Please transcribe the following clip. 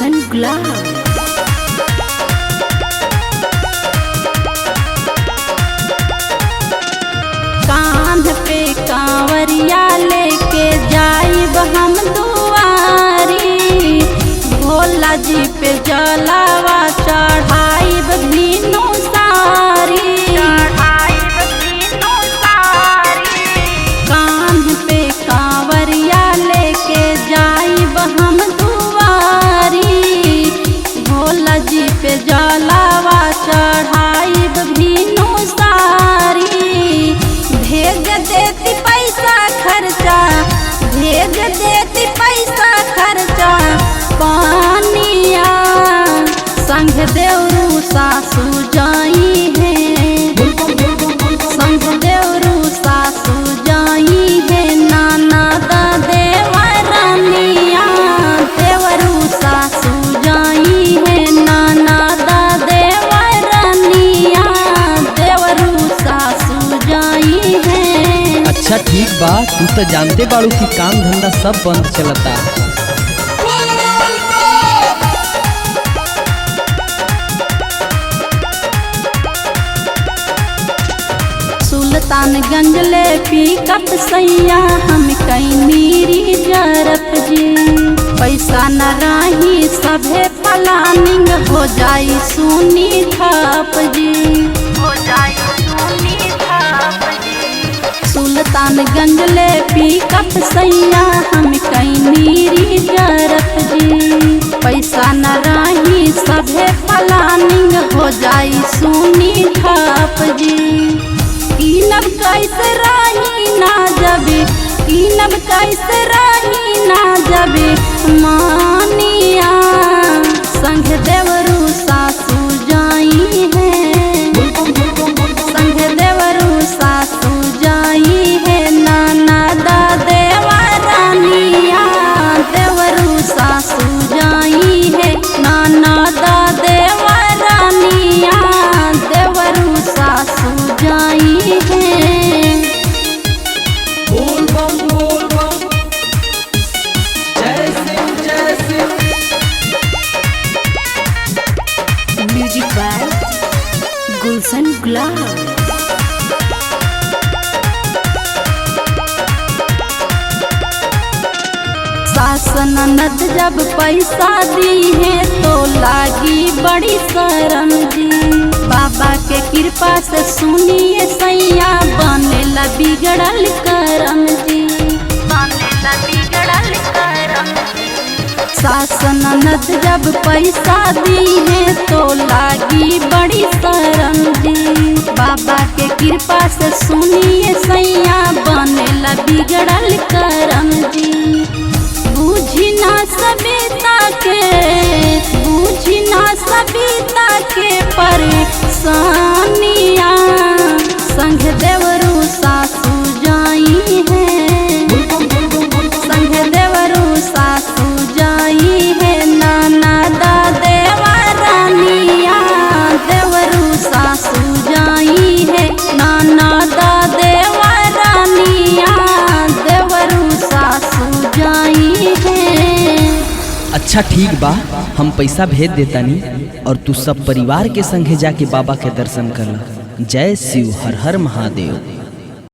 गुलशन गुलाब। कांध पे कांवरिया लेके जाइब हम दुआरी, भोला जी पे जलावा चढ़ाइब भीनु सारी। कांध पे कांवरिया लेके जाइब हम दुआरी, भोला जी पे जलावा चढ़ाइब भीनु सारी। भेज देती पैसा खर्चा, भेज देती पैसा खर्चा पानिया, संग देवरू सासू जाई है, संग देवरू सासू जाई है। नाना दा देवरानिया, देवरू सासू जाई है। नाना दा देवरानिया, देवरू सासू जाई है। अच्छा ठीक बा, तू तो जानते बाड़ू कि काम धंधा सब बंद चलता। सुल्तानगंज ले पिकअप सैया हम कैनीरी जरप जी। पैसा न रही सभे प्लानिंग हो जाई सुनी ठप जी, हो जाई सुनी ठप जी। सुल्तानगंज ले पिकअप सैया हम कैनीरी जरप जी। पैसा न रही सभे प्लानिंग हो जाई सुनी ठप जी। कीनब कैसे रही ना जबे, कीनब कैसे रही ना जबे मानिया, संग देवरू सासू जाई है, संग देवरू सासू जाई है। नाना दा देवरानिया, देवरू सासू जाई है। नाना दा देवरानिया, देवरू सासू जाई है। बोल बम बोल बम, जय सिंह जय सिंह। म्यूजिक बाय गुलशन गुलाब। सास ननद जब पैसा दी है तो लागी बड़ी शर्म जी। बाबा के कृपा से सुनिए सैया बनेला बिगड़ल करम जी, बनेला बिगड़ल करम। सास ननद जब पैसा दी है तो लागी बड़ी शर्म जी। बाबा के कृपा से सुनिए सैया बनेला बिगड़ल करम जी। बूझी ना सविता के, बूझी ना सविता के परेशानिया, संग देवरू सासू जाई है, संग देवरू सासू जाई है। नाना दा देवरानिया, देवरू सासू जाई है। नाना दा देवरानिया, देवरू सासू जाई है। अच्छा ठीक बा, हम पैसा भेज देतानी और तू सब परिवार के संगे जाके बाबा के दर्शन करला। जय शिव, हर हर महादेव।